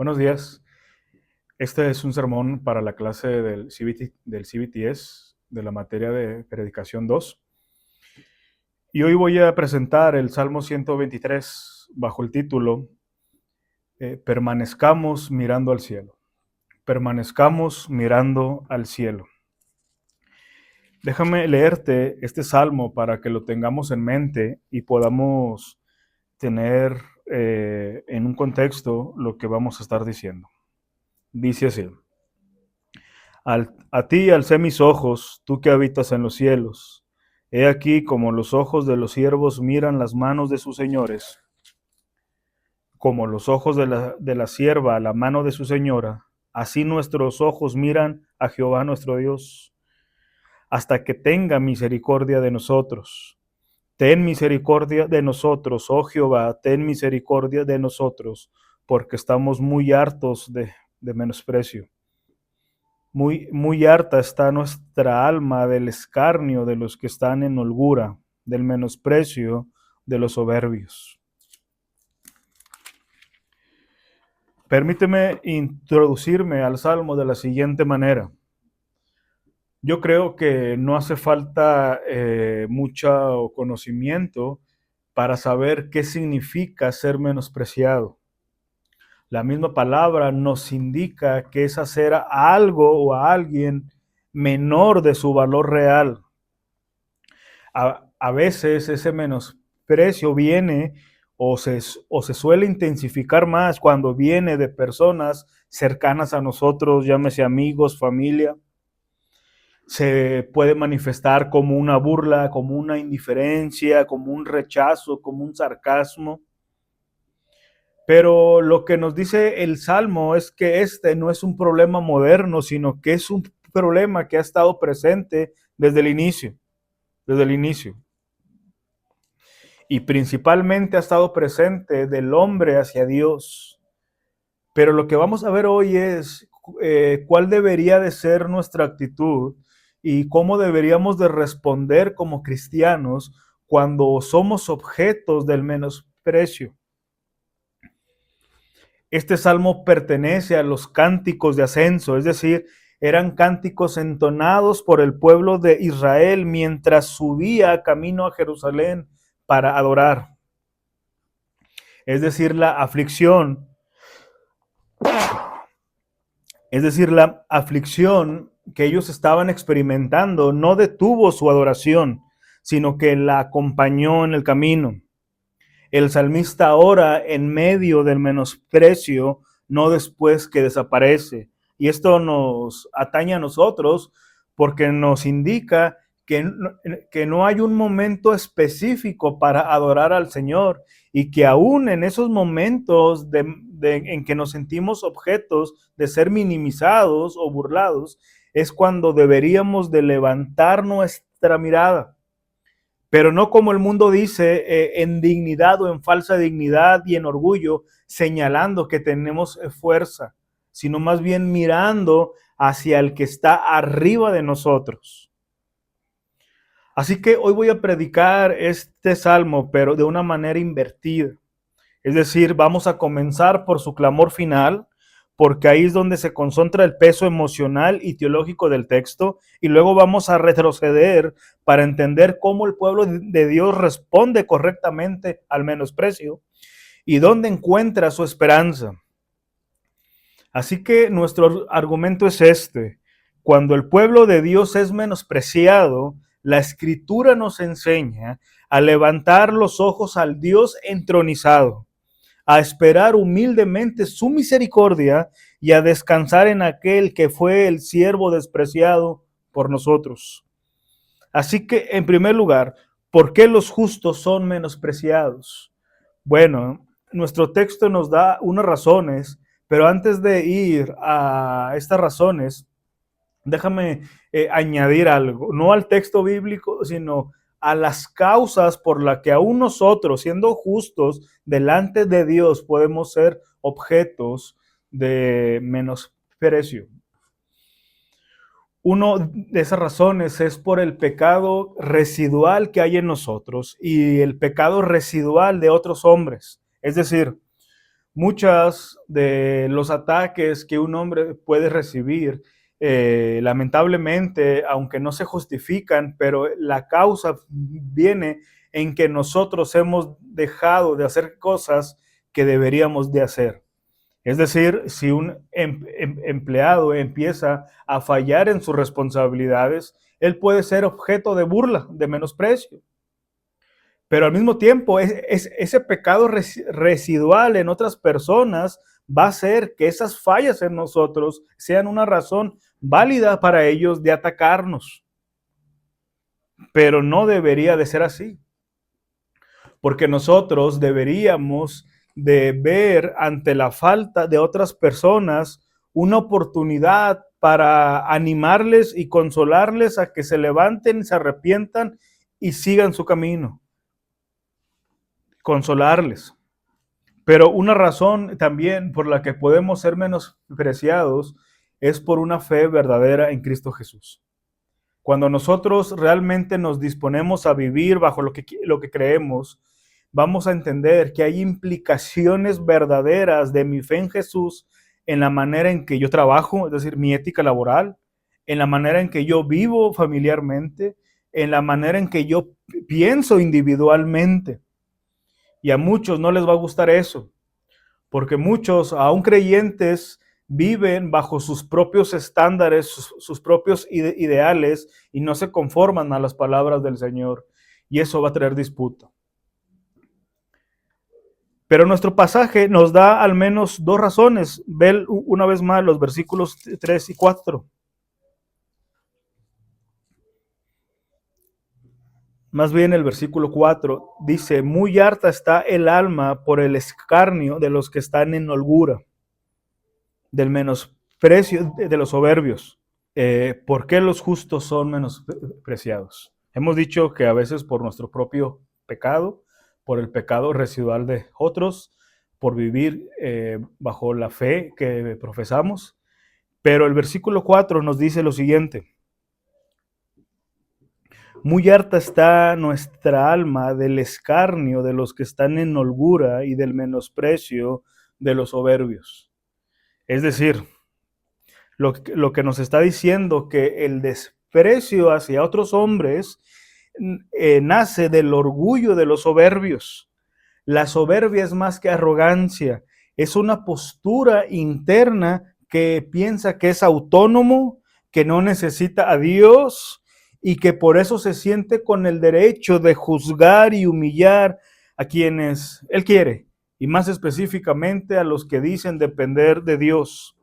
Buenos días. Este es un sermón para la clase del CBTS de la materia de Predicación 2. Y hoy voy a presentar el Salmo 123 bajo el título Permanezcamos mirando al cielo. Permanezcamos mirando al cielo. Déjame leerte este salmo para que lo tengamos en mente y podamos tener en un contexto lo que vamos a estar diciendo. Dice así: A ti alcé mis ojos, tú que habitas en los cielos. He aquí como los ojos de los siervos miran las manos de sus señores, como los ojos de la sierva a la mano de su señora, así nuestros ojos miran a Jehová nuestro Dios, hasta que tenga misericordia de nosotros. Ten misericordia de nosotros, oh Jehová, ten misericordia de nosotros, porque estamos muy hartos de menosprecio. Muy harta está nuestra alma del escarnio de los que están en holgura, del menosprecio de los soberbios. Permíteme introducirme al Salmo de la siguiente manera. Yo creo que no hace falta mucho conocimiento para saber qué significa ser menospreciado. La misma palabra nos indica que es hacer a algo o a alguien menor de su valor real. A veces ese menosprecio viene o se suele intensificar más cuando viene de personas cercanas a nosotros, llámese amigos, familia. Se puede manifestar como una burla, como una indiferencia, como un rechazo, como un sarcasmo. Pero lo que nos dice el Salmo es que este no es un problema moderno, sino que es un problema que ha estado presente desde el inicio, desde el inicio. Y principalmente ha estado presente del hombre hacia Dios. Pero lo que vamos a ver hoy es cuál debería de ser nuestra actitud y cómo deberíamos de responder como cristianos cuando somos objetos del menosprecio. Este salmo pertenece a los cánticos de ascenso, es decir, eran cánticos entonados por el pueblo de Israel mientras subía camino a Jerusalén para adorar. Es decir, la aflicción que ellos estaban experimentando no detuvo su adoración, sino que la acompañó en el camino. El salmista ora en medio del menosprecio, no después que desaparece. Y esto nos atañe a nosotros porque nos indica que no hay un momento específico para adorar al Señor y que aún en esos momentos en que nos sentimos objetos de ser minimizados o burlados, es cuando deberíamos de levantar nuestra mirada. Pero no como el mundo dice, en dignidad o en falsa dignidad y en orgullo, señalando que tenemos fuerza, sino más bien mirando hacia el que está arriba de nosotros. Así que hoy voy a predicar este salmo, pero de una manera invertida. Es decir, vamos a comenzar por su clamor final, porque ahí es donde se concentra el peso emocional y teológico del texto, y luego vamos a retroceder para entender cómo el pueblo de Dios responde correctamente al menosprecio y dónde encuentra su esperanza. Así que nuestro argumento es este: cuando el pueblo de Dios es menospreciado, la Escritura nos enseña a levantar los ojos al Dios entronizado, a esperar humildemente su misericordia y a descansar en aquel que fue el siervo despreciado por nosotros. Así que, en primer lugar, ¿por qué los justos son menospreciados? Bueno, nuestro texto nos da unas razones, pero antes de ir a estas razones, déjame añadir algo, no al texto bíblico, sino a las causas por las que aún nosotros, siendo justos delante de Dios, podemos ser objetos de menosprecio. Una de esas razones es por el pecado residual que hay en nosotros y el pecado residual de otros hombres. Es decir, Muchos de los ataques que un hombre puede recibir, lamentablemente, aunque no se justifican, pero la causa viene en que nosotros hemos dejado de hacer cosas que deberíamos de hacer. Es decir, si un empleado empieza a fallar en sus responsabilidades, él puede ser objeto de burla, de menosprecio. Pero al mismo tiempo, ese pecado residual en otras personas va a hacer que esas fallas en nosotros sean una razón válida para ellos de atacarnos. Pero no debería de ser así. Porque nosotros deberíamos de ver ante la falta de otras personas una oportunidad para animarles y consolarles a que se levanten, se arrepientan y sigan su camino. Consolarles. Pero una razón también por la que podemos ser menospreciados es por una fe verdadera en Cristo Jesús. Cuando nosotros realmente nos disponemos a vivir bajo lo que creemos, vamos a entender que hay implicaciones verdaderas de mi fe en Jesús en la manera en que yo trabajo, es decir, mi ética laboral, en la manera en que yo vivo familiarmente, en la manera en que yo pienso individualmente. Y a muchos no les va a gustar eso, porque muchos, aún creyentes, viven bajo sus propios estándares, sus propios ideales y no se conforman a las palabras del Señor. Y eso va a traer disputa. Pero nuestro pasaje nos da al menos dos razones. Ve una vez más los versículos 3 y 4. Más bien el versículo 4 dice, muy harta está el alma por el escarnio de los que están en holgura, del menosprecio de los soberbios. ¿Por qué los justos son menospreciados? Hemos dicho que a veces por nuestro propio pecado, por el pecado residual de otros, por vivir bajo la fe que profesamos. Pero el versículo 4 nos dice lo siguiente. Muy harta está nuestra alma del escarnio de los que están en holgura y del menosprecio de los soberbios. Es decir, lo que nos está diciendo que el desprecio hacia otros hombres nace del orgullo de los soberbios. La soberbia es más que arrogancia, es una postura interna que piensa que es autónomo, que no necesita a Dios y que por eso se siente con el derecho de juzgar y humillar a quienes él quiere, y más específicamente a los que dicen depender de Dios.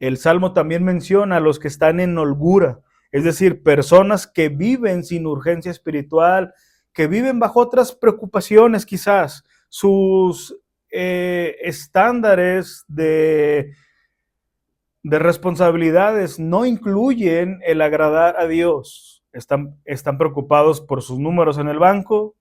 El Salmo también menciona a los que están en holgura, es decir, personas que viven sin urgencia espiritual, que viven bajo otras preocupaciones quizás. Sus estándares de responsabilidades no incluyen el agradar a Dios. Están preocupados por sus números en el banco,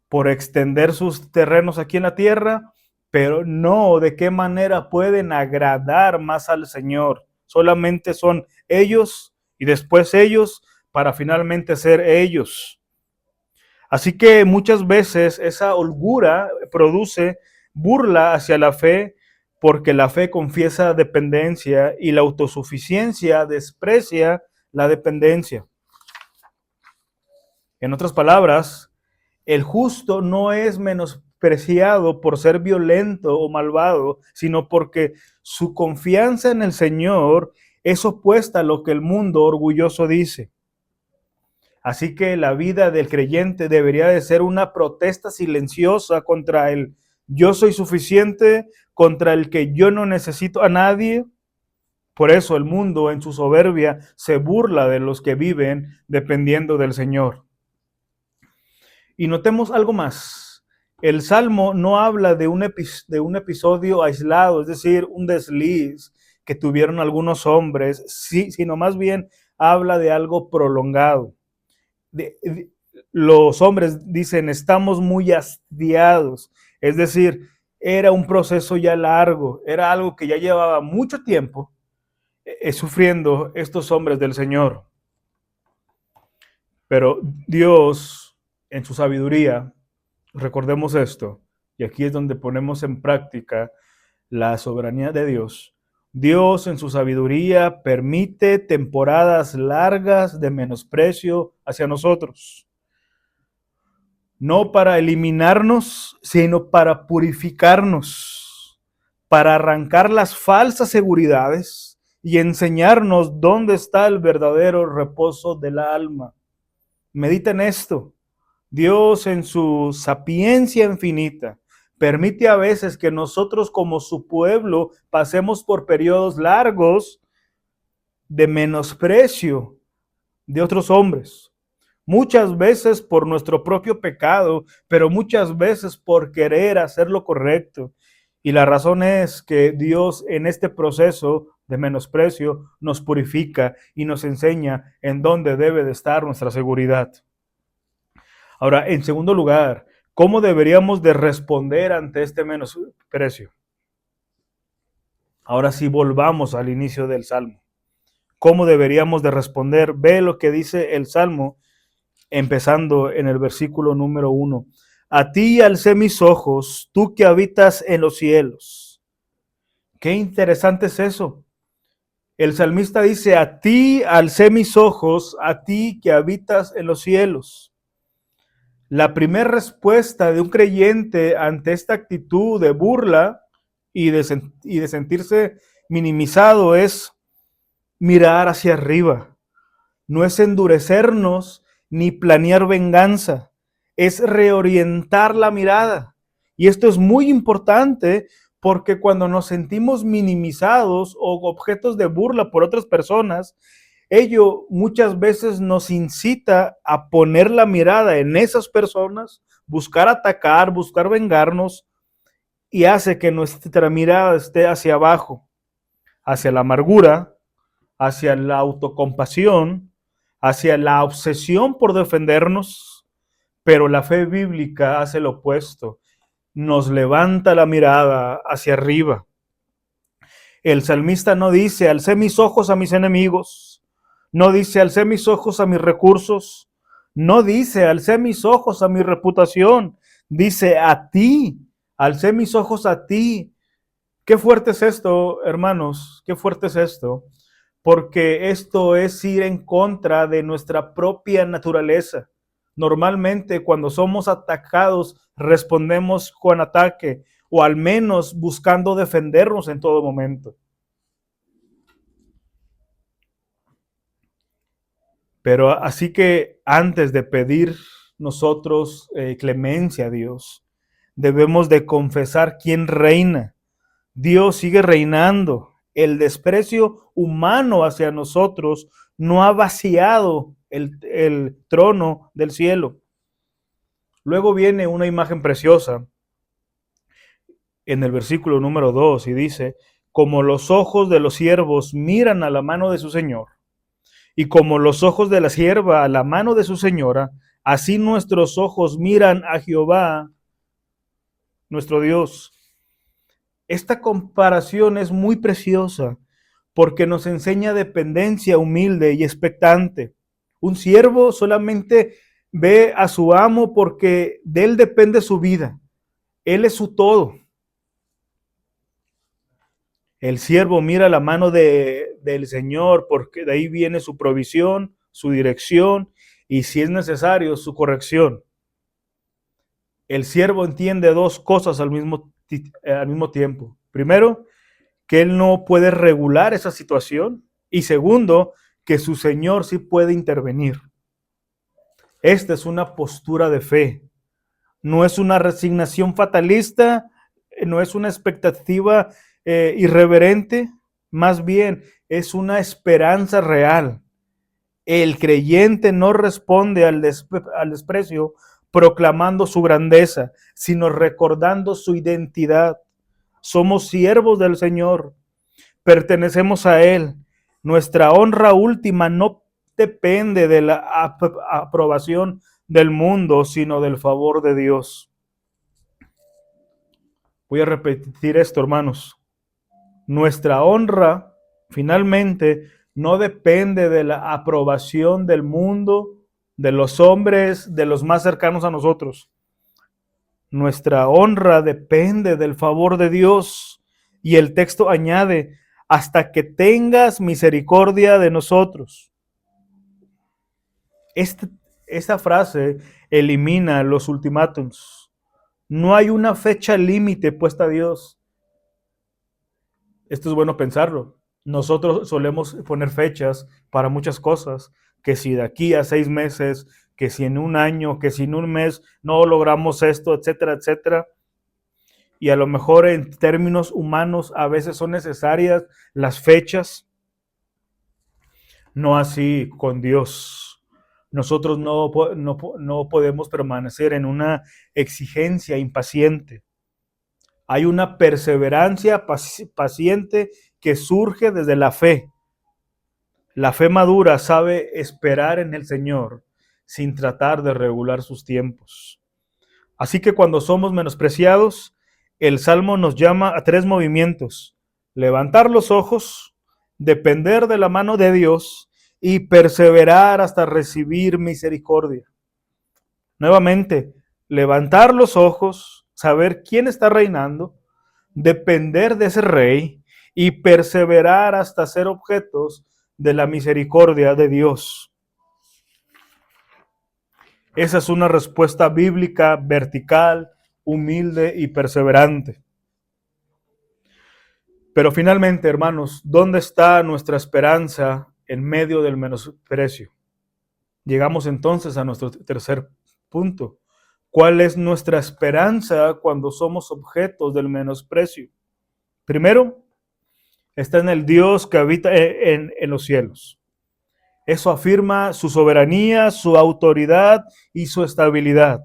por extender sus terrenos aquí en la tierra, pero no de qué manera pueden agradar más al Señor. Solamente son ellos y después ellos para finalmente ser ellos. Así que muchas veces esa holgura produce burla hacia la fe, porque la fe confiesa dependencia y la autosuficiencia desprecia la dependencia. En otras palabras, el justo no es menospreciado por ser violento o malvado, sino porque su confianza en el Señor es opuesta a lo que el mundo orgulloso dice. Así que la vida del creyente debería de ser una protesta silenciosa contra el yo soy suficiente, contra el que yo no necesito a nadie. Por eso el mundo en su soberbia se burla de los que viven dependiendo del Señor. Y notemos algo más. El Salmo no habla de un episodio aislado, es decir, un desliz que tuvieron algunos hombres, sino más bien habla de algo prolongado. Los hombres dicen, estamos muy hastiados. Es decir, era un proceso ya largo, era algo que ya llevaba mucho tiempo sufriendo estos hombres del Señor. Pero Dios, en su sabiduría, recordemos esto, y aquí es donde ponemos en práctica la soberanía de Dios. Dios en su sabiduría permite temporadas largas de menosprecio hacia nosotros, no para eliminarnos, sino para purificarnos, para arrancar las falsas seguridades y enseñarnos dónde está el verdadero reposo del alma. Medita en esto. Dios en su sapiencia infinita permite a veces que nosotros como su pueblo pasemos por periodos largos de menosprecio de otros hombres. Muchas veces por nuestro propio pecado, pero muchas veces por querer hacer lo correcto. Y la razón es que Dios en este proceso de menosprecio nos purifica y nos enseña en dónde debe de estar nuestra seguridad. Ahora, en segundo lugar, ¿cómo deberíamos de responder ante este menosprecio? Ahora sí, volvamos al inicio del Salmo. ¿Cómo deberíamos de responder? Ve lo que dice el Salmo, empezando en el versículo número 1. A ti alcé mis ojos, tú que habitas en los cielos. Qué interesante es eso. El salmista dice, a ti alcé mis ojos, a ti que habitas en los cielos. La primera respuesta de un creyente ante esta actitud de burla y de sentirse minimizado es mirar hacia arriba. No es endurecernos ni planear venganza, es reorientar la mirada. Y esto es muy importante porque cuando nos sentimos minimizados o objetos de burla por otras personas, ello muchas veces nos incita a poner la mirada en esas personas, buscar atacar, buscar vengarnos, y hace que nuestra mirada esté hacia abajo, hacia la amargura, hacia la autocompasión, hacia la obsesión por defendernos, pero la fe bíblica hace lo opuesto, nos levanta la mirada hacia arriba. El salmista no dice, alcé mis ojos a mis enemigos, no dice, alcé mis ojos a mis recursos, no dice, alcé mis ojos a mi reputación, dice, a ti, alcé mis ojos a ti. Qué fuerte es esto, hermanos, qué fuerte es esto, porque esto es ir en contra de nuestra propia naturaleza. Normalmente cuando somos atacados respondemos con ataque o al menos buscando defendernos en todo momento. Pero así que antes de pedir nosotros clemencia a Dios, debemos de confesar quién reina. Dios sigue reinando. El desprecio humano hacia nosotros no ha vaciado el trono del cielo. Luego viene una imagen preciosa en el versículo número 2 y dice, como los ojos de los siervos miran a la mano de su señor, y como los ojos de la sierva a la mano de su señora, así nuestros ojos miran a Jehová, nuestro Dios. Esta comparación es muy preciosa porque nos enseña dependencia humilde y expectante. Un siervo solamente ve a su amo porque de él depende su vida. Él es su todo. El siervo mira la mano del Señor porque de ahí viene su provisión, su dirección y si es necesario su corrección. El siervo entiende dos cosas al mismo tiempo. Primero, que él no puede regular esa situación y segundo, que su Señor sí puede intervenir. Esta es una postura de fe. No es una resignación fatalista, no es una expectativa irreverente, más bien es una esperanza real. El creyente no responde al desprecio proclamando su grandeza, sino recordando su identidad. Somos siervos del Señor, pertenecemos a Él. Nuestra honra última no depende de la aprobación del mundo, sino del favor de Dios. Voy a repetir esto, hermanos. Nuestra honra, finalmente, no depende de la aprobación del mundo, de los hombres, de los más cercanos a nosotros. Nuestra honra depende del favor de Dios. Y el texto añade, hasta que tengas misericordia de nosotros. Esta frase elimina los ultimátums. No hay una fecha límite puesta a Dios. Esto es bueno pensarlo. Nosotros solemos poner fechas para muchas cosas, que si de aquí a 6 meses, que si en un año, que si en un mes no logramos esto, etcétera, etcétera. Y a lo mejor en términos humanos a veces son necesarias las fechas. No así con Dios. Nosotros no podemos permanecer en una exigencia impaciente. Hay una perseverancia paciente que surge desde la fe. La fe madura sabe esperar en el Señor sin tratar de regular sus tiempos. Así que cuando somos menospreciados, el Salmo nos llama a 3 movimientos: levantar los ojos, depender de la mano de Dios y perseverar hasta recibir misericordia. Nuevamente, levantar los ojos, saber quién está reinando, depender de ese rey y perseverar hasta ser objetos de la misericordia de Dios. Esa es una respuesta bíblica vertical, humilde y perseverante. Pero finalmente, hermanos, ¿dónde está nuestra esperanza en medio del menosprecio? Llegamos entonces a nuestro tercer punto. ¿Cuál es nuestra esperanza cuando somos objetos del menosprecio? Primero, está en el Dios que habita en los cielos. Eso afirma su soberanía, su autoridad y su estabilidad.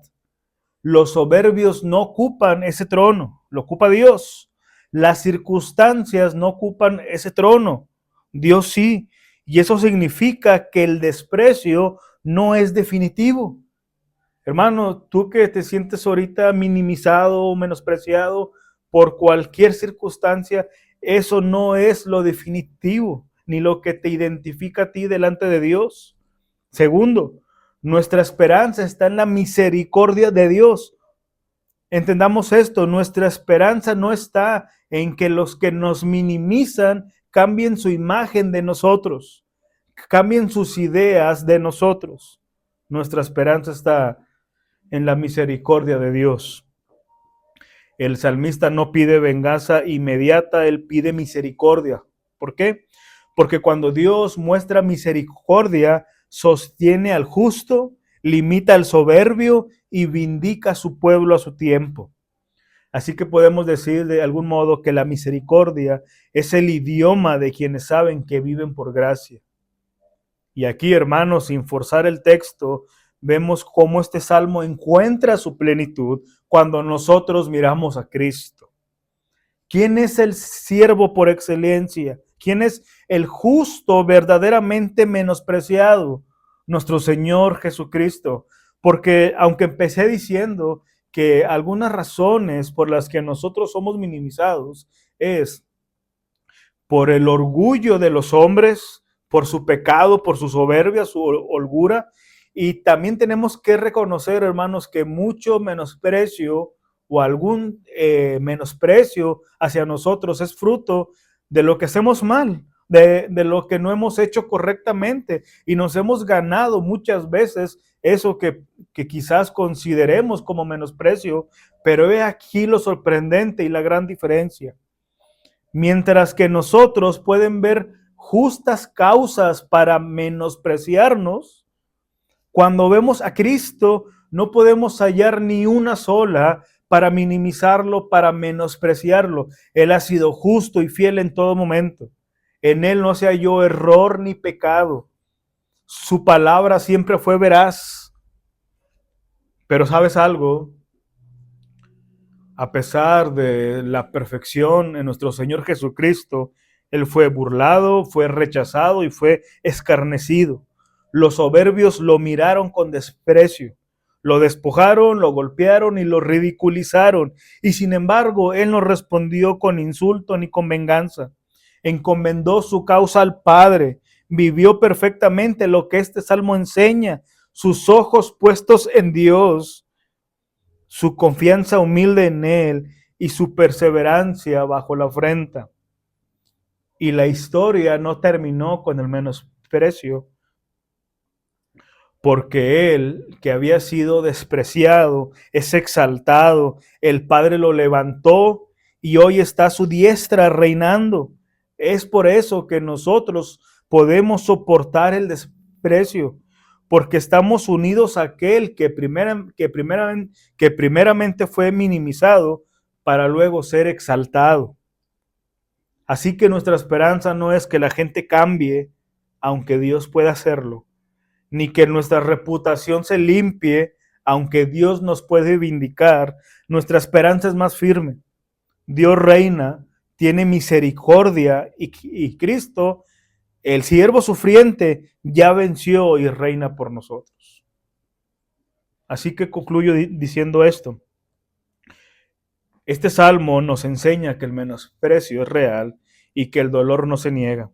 Los soberbios no ocupan ese trono, lo ocupa Dios. Las circunstancias no ocupan ese trono, Dios sí. Y eso significa que el desprecio no es definitivo. Hermano, tú que te sientes ahorita minimizado o menospreciado por cualquier circunstancia, eso no es lo definitivo, ni lo que te identifica a ti delante de Dios. Segundo, nuestra esperanza está en la misericordia de Dios. Entendamos esto, nuestra esperanza no está en que los que nos minimizan cambien su imagen de nosotros, cambien sus ideas de nosotros. Nuestra esperanza está en la misericordia de Dios. El salmista no pide venganza inmediata, él pide misericordia. ¿Por qué? Porque cuando Dios muestra misericordia, sostiene al justo, limita al soberbio y vindica a su pueblo a su tiempo. Así que podemos decir de algún modo que la misericordia es el idioma de quienes saben que viven por gracia. Y aquí, hermanos, sin forzar el texto, vemos cómo este salmo encuentra su plenitud cuando nosotros miramos a Cristo. ¿Quién es el siervo por excelencia? ¿Quién es el justo verdaderamente menospreciado? Nuestro Señor Jesucristo. Porque aunque empecé diciendo que algunas razones por las que nosotros somos minimizados es por el orgullo de los hombres, por su pecado, por su soberbia, su holgura. Y también tenemos que reconocer, hermanos, que mucho menosprecio o algún menosprecio hacia nosotros es fruto de lo que hacemos mal, de lo que no hemos hecho correctamente y nos hemos ganado muchas veces eso que quizás consideremos como menosprecio, pero he aquí lo sorprendente y la gran diferencia. Mientras que nosotros pueden ver justas causas para menospreciarnos, cuando vemos a Cristo no podemos hallar ni una sola para minimizarlo, para menospreciarlo. Él ha sido justo y fiel en todo momento. En Él no se halló error ni pecado. Su palabra siempre fue veraz. Pero ¿sabes algo? A pesar de la perfección en nuestro Señor Jesucristo, Él fue burlado, fue rechazado y fue escarnecido. Los soberbios lo miraron con desprecio, lo despojaron, lo golpearon y lo ridiculizaron. Y sin embargo, Él no respondió con insulto ni con venganza. Encomendó su causa al Padre, vivió perfectamente lo que este salmo enseña, sus ojos puestos en Dios. su confianza humilde en Él y su perseverancia bajo la afrenta. Y la historia no terminó con el menosprecio, porque Él, que había sido despreciado, es exaltado. El Padre lo levantó y hoy está a su diestra reinando. Es por eso que nosotros podemos soportar el desprecio, porque estamos unidos a aquel que primeramente fue minimizado para luego ser exaltado. Así que nuestra esperanza no es que la gente cambie, aunque Dios pueda hacerlo, ni que nuestra reputación se limpie, aunque Dios nos puede vindicar. Nuestra esperanza es más firme. Dios reina, tiene misericordia y Cristo, el siervo sufriente, ya venció y reina por nosotros. Así que concluyo diciendo esto. Este salmo nos enseña que el menosprecio es real y que el dolor no se niega,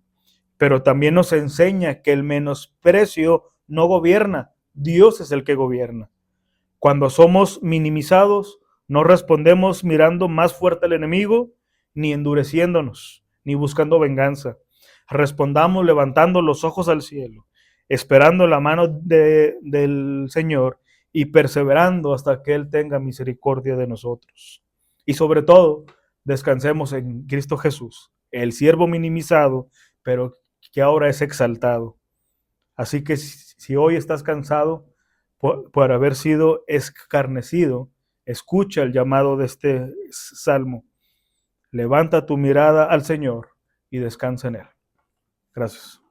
pero también nos enseña que el menosprecio no gobierna, Dios es el que gobierna. Cuando somos minimizados, no respondemos mirando más fuerte al enemigo, ni endureciéndonos, ni buscando venganza. Respondamos levantando los ojos al cielo, esperando la mano del Señor y perseverando hasta que Él tenga misericordia de nosotros. Y sobre todo, descansemos en Cristo Jesús, el siervo minimizado, pero que ahora es exaltado. Así que si hoy estás cansado por haber sido escarnecido, escucha el llamado de este salmo. Levanta tu mirada al Señor y descansa en Él. Gracias.